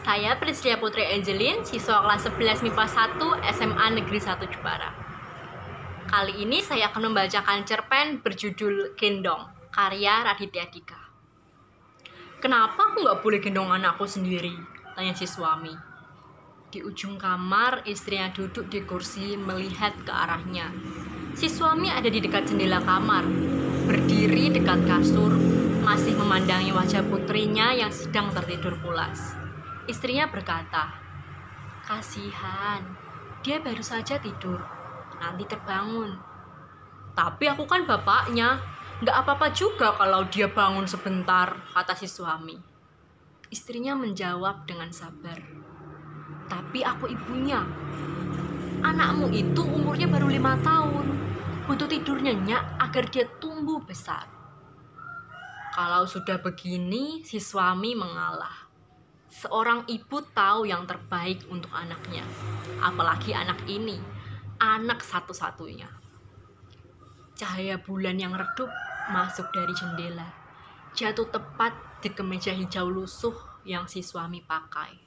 Saya Priscilia Putri Angelin, siswa kelas 11 MIPA 1 SMA Negeri 1 Jepara. Kali ini saya akan membacakan cerpen berjudul Gendong, karya Raditya Dika. Kenapa aku nggak boleh gendong anakku sendiri? Tanya si suami. Di ujung kamar, istrinya duduk di kursi melihat ke arahnya. Si suami ada di dekat jendela kamar, berdiri dekat kasur, masih memandangi wajah putrinya yang sedang tertidur pulas. Istrinya berkata, "Kasihan, dia baru saja tidur, nanti terbangun." "Tapi aku kan bapaknya, nggak apa-apa juga kalau dia bangun sebentar," kata si suami. Istrinya menjawab dengan sabar, "Tapi aku ibunya. Anakmu itu umurnya baru 5 tahun, butuh tidur nyenyak agar dia tumbuh besar." Kalau sudah begini, si suami mengalah. Seorang ibu tahu yang terbaik untuk anaknya, apalagi anak ini, anak satu-satunya. Cahaya bulan yang redup masuk dari jendela, jatuh tepat di kemeja hijau lusuh yang si suami pakai.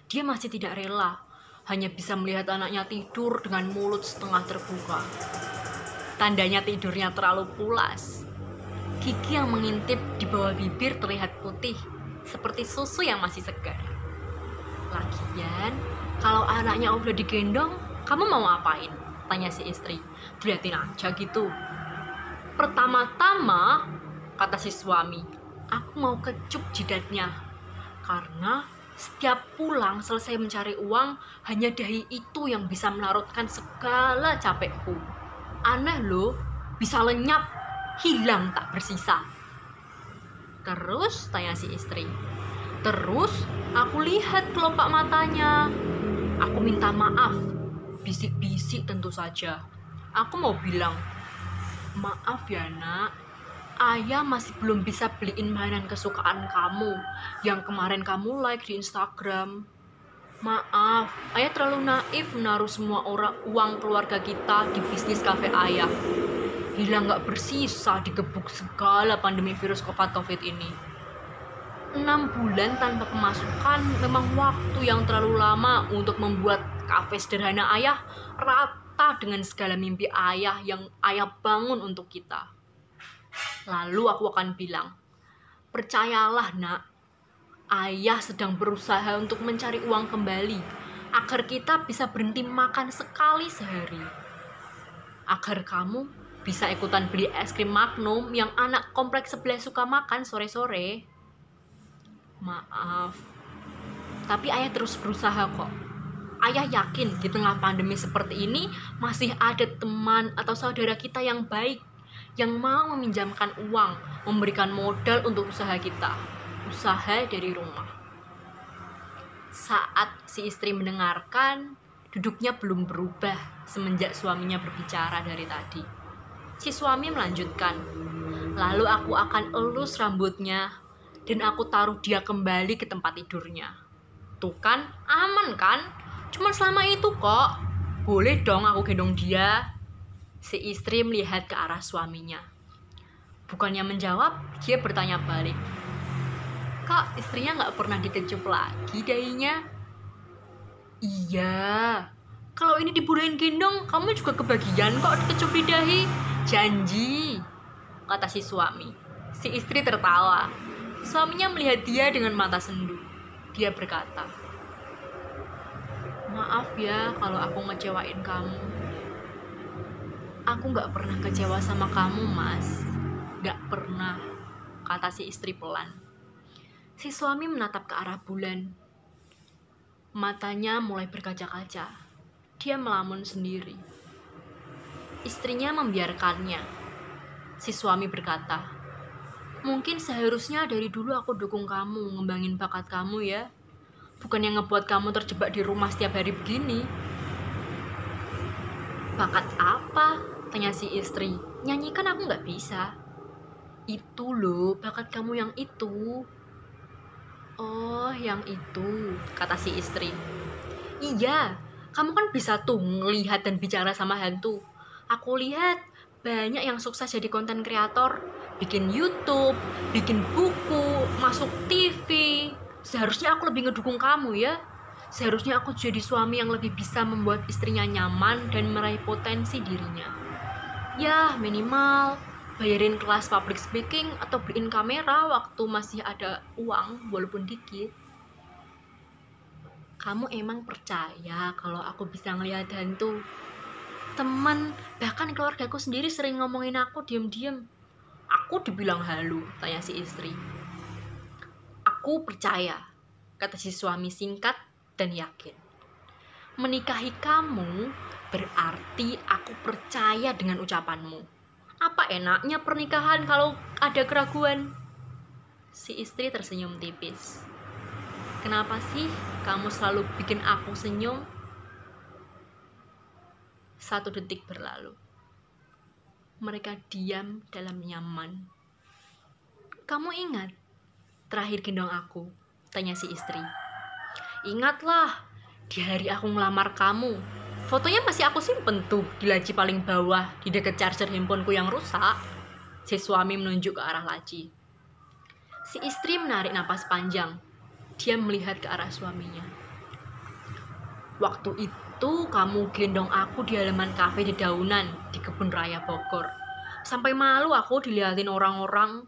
Dia masih tidak rela, hanya bisa melihat anaknya tidur dengan mulut setengah terbuka. Tandanya tidurnya terlalu pulas. Gigi yang mengintip di bawah bibir terlihat putih, seperti susu yang masih segar. Lagian, kalau anaknya udah digendong, kamu mau ngapain? Tanya si istri. Diliatin aja gitu. Pertama-tama, kata si suami, aku mau kecup jidatnya. Karena setiap pulang selesai mencari uang, hanya dahi itu yang bisa melarutkan segala capekku. Aneh loh, bisa lenyap, hilang tak bersisa. Terus, tanya si istri. Terus, aku lihat kelopak matanya. Aku minta maaf. Bisik-bisik tentu saja. Aku mau bilang, "Maaf ya nak, ayah masih belum bisa beliin mainan kesukaan kamu yang kemarin kamu like di Instagram. Maaf, ayah terlalu naif menaruh semua uang keluarga kita di bisnis kafe ayah. Hilang gak bersisa digebuk segala pandemi virus COVID ini. 6 bulan tanpa pemasukan memang waktu yang terlalu lama untuk membuat kafe sederhana ayah rata dengan segala mimpi ayah yang ayah bangun untuk kita." Lalu aku akan bilang, "Percayalah nak, ayah sedang berusaha untuk mencari uang kembali agar kita bisa berhenti makan sekali sehari. Agar kamu bisa ikutan beli es krim Magnum yang anak kompleks sebelah suka makan sore-sore. Maaf, tapi ayah terus berusaha kok. Ayah yakin di tengah pandemi seperti ini masih ada teman atau saudara kita yang baik, yang mau meminjamkan uang, memberikan modal untuk usaha kita, usaha dari rumah." Saat si istri mendengarkan, duduknya belum berubah semenjak suaminya berbicara dari tadi. Si suami melanjutkan, "Lalu aku akan elus rambutnya dan aku taruh dia kembali ke tempat tidurnya. Tuh kan, aman kan? Cuma selama itu kok. Boleh dong aku gendong dia." Si istri melihat ke arah suaminya. Bukannya menjawab, dia bertanya balik, "Kok istrinya gak pernah dikecup lagi dahinya?" "Iya, kalau ini dibolehin gendong, kamu juga kebagian kok dikecup di dahi. Janji," kata si suami. Si istri tertawa. Suaminya melihat dia dengan mata sendu. Dia berkata, "Maaf ya kalau aku ngecewain kamu." "Aku gak pernah kecewa sama kamu, Mas. Gak pernah," kata si istri pelan. Si suami menatap ke arah bulan. Matanya mulai berkaca-kaca. Dia melamun sendiri. Istrinya membiarkannya. Si suami berkata, "Mungkin seharusnya dari dulu aku dukung kamu, ngembangin bakat kamu ya. Bukan yang ngebuat kamu terjebak di rumah setiap hari begini." "Bakat apa?" tanya si istri. "Nyanyi kan aku gak bisa." "Itu loh, bakat kamu yang itu." "Oh, yang itu," kata si istri. "Iya, kamu kan bisa tuh ngelihat dan bicara sama hantu. Aku lihat banyak yang sukses jadi konten kreator, bikin YouTube, bikin buku, masuk TV. Seharusnya aku lebih ngedukung kamu ya. Seharusnya aku jadi suami yang lebih bisa membuat istrinya nyaman dan meraih potensi dirinya. Ya, minimal bayarin kelas public speaking atau beliin kamera waktu masih ada uang, walaupun dikit. Kamu emang percaya kalau aku bisa ngelihat hantu? Teman, bahkan keluargaku sendiri sering ngomongin aku diam-diam. Aku dibilang halu, tanya si istri. Aku percaya, kata si suami singkat dan yakin. Menikahi kamu berarti aku percaya dengan ucapanmu. Apa enaknya pernikahan kalau ada keraguan? Si istri tersenyum tipis. Kenapa sih kamu selalu bikin aku senyum? 1 detik berlalu. Mereka diam dalam nyaman. Kamu ingat terakhir gendong aku? Tanya si istri. Ingatlah, di hari aku ngelamar kamu. Fotonya masih aku simpen tuh di laci paling bawah di dekat charger handphoneku yang rusak. Si suami menunjuk ke arah laci. Si istri menarik napas panjang. Dia melihat ke arah suaminya. Waktu itu kamu gendong aku di halaman kafe dedaunan di kebun raya Bogor. Sampai malu aku dilihatin orang-orang.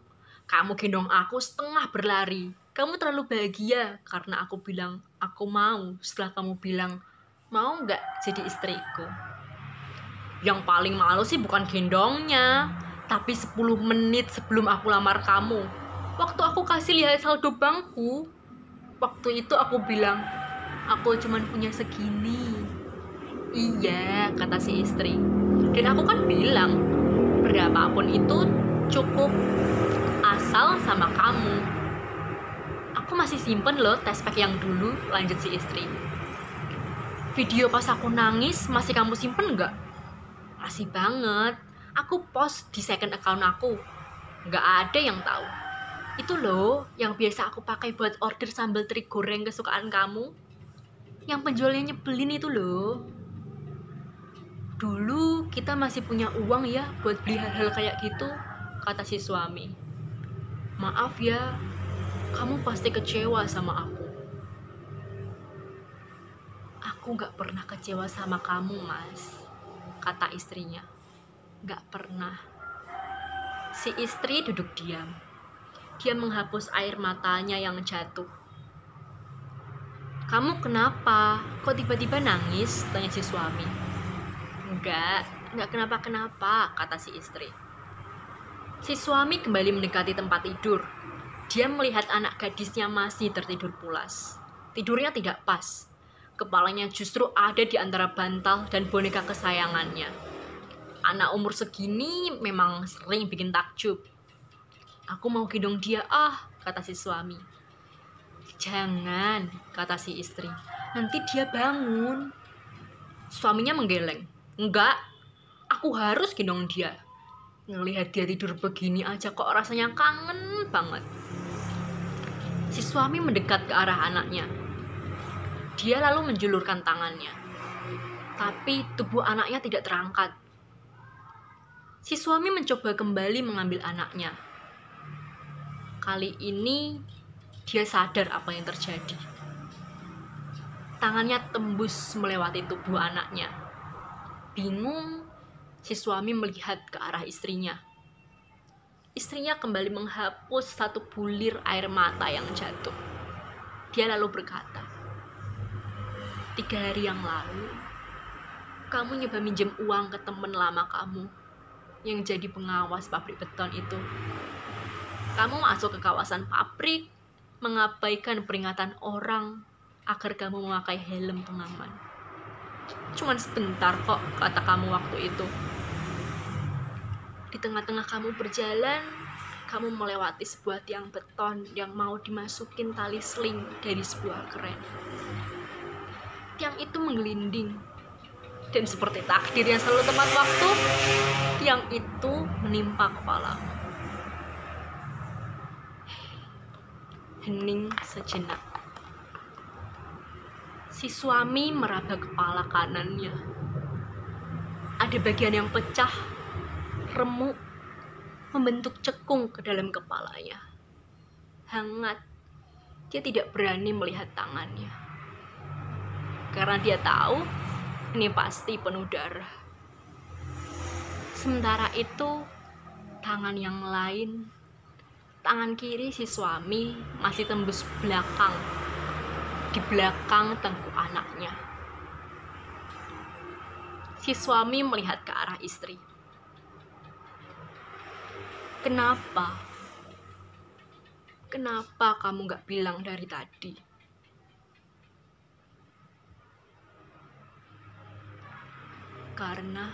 Kamu gendong aku setengah berlari. Kamu terlalu bahagia karena aku bilang aku mau setelah kamu bilang mau nggak jadi istriku. Yang paling malu sih bukan gendongnya, tapi 10 menit sebelum aku lamar kamu. Waktu aku kasih lihat saldo bankku, waktu itu aku bilang aku cuman punya segini. Iya, kata si istri. Dan aku kan bilang, berapapun itu cukup asal sama kamu. Aku masih simpen loh tes pack yang dulu, lanjut si istri. Video pas aku nangis masih kamu simpen nggak? Masih banget. Aku post di second account aku. Nggak ada yang tahu. Itu loh yang biasa aku pakai buat order sambal teri goreng kesukaan kamu. Yang penjualnya nyebelin itu loh. Dulu kita masih punya uang ya buat beli hal-hal kayak gitu, kata si suami. Maaf ya, kamu pasti kecewa sama aku. Aku gak pernah kecewa sama kamu, Mas, kata istrinya. Gak pernah. Si istri duduk diam. Dia menghapus air matanya yang jatuh. Kamu kenapa? Kok tiba-tiba nangis? Tanya si suami. Enggak kenapa-kenapa, kata si istri. Si suami kembali mendekati tempat tidur. Dia melihat anak gadisnya masih tertidur pulas. Tidurnya tidak pas. Kepalanya justru ada di antara bantal dan boneka kesayangannya. Anak umur segini memang sering bikin takjub. Aku mau gendong dia, kata si suami. Jangan, kata si istri. Nanti dia bangun. Suaminya menggeleng. Enggak, aku harus gendong dia. Ngelihat dia tidur begini aja kok rasanya kangen banget. Si suami mendekat ke arah anaknya. Dia lalu menjulurkan tangannya. Tapi tubuh anaknya tidak terangkat. Si suami mencoba kembali mengambil anaknya. Kali ini dia sadar apa yang terjadi. Tangannya tembus melewati tubuh anaknya. Bingung, si suami melihat ke arah istrinya. Istrinya kembali menghapus 1 bulir air mata yang jatuh. Dia lalu berkata, 3 hari yang lalu, kamu nyoba minjem uang ke temen lama kamu yang jadi pengawas pabrik beton itu. Kamu masuk ke kawasan pabrik, mengabaikan peringatan orang agar kamu memakai helm pengaman. Cuman sebentar kok, kata kamu waktu itu. Di tengah-tengah kamu berjalan, kamu melewati sebuah tiang beton yang mau dimasukin tali sling dari sebuah kren. Tiang itu menggelinding, dan seperti takdir yang selalu tepat waktu, tiang itu menimpa kepalamu. Hening sejenak. Si suami meraba kepala kanannya. Ada bagian yang pecah, remuk, membentuk cekung ke dalam kepalanya. Hangat, Dia tidak berani melihat tangannya, karena dia tahu ini pasti penuh darah. Sementara itu, tangan yang lain, tangan kiri si suami masih tembus belakang, di belakang tengkuk anaknya. Si suami melihat ke arah istri. Kenapa? Kenapa kamu gak bilang dari tadi? Karena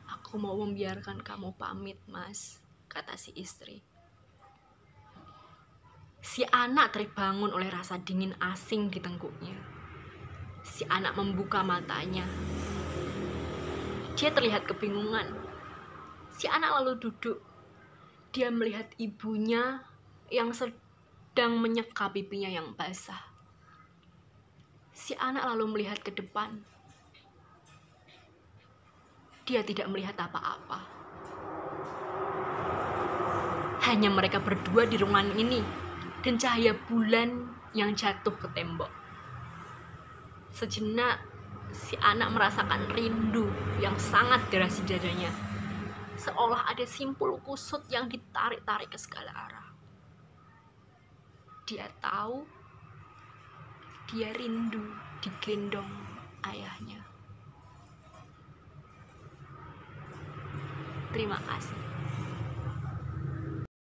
aku mau membiarkan kamu pamit, Mas, kata si istri. Si anak terbangun oleh rasa dingin asing di tengkuknya. Si anak membuka matanya. Dia terlihat kebingungan. Si anak lalu duduk. Dia melihat ibunya yang sedang menyeka pipinya yang basah. Si anak lalu melihat ke depan. Dia tidak melihat apa-apa. Hanya mereka berdua di ruangan ini dan cahaya bulan yang jatuh ke tembok. Sejenak, si anak merasakan rindu yang sangat deras di dadanya. Seolah ada simpul kusut yang ditarik-tarik ke segala arah. Dia tahu, dia rindu digendong ayahnya. Terima kasih.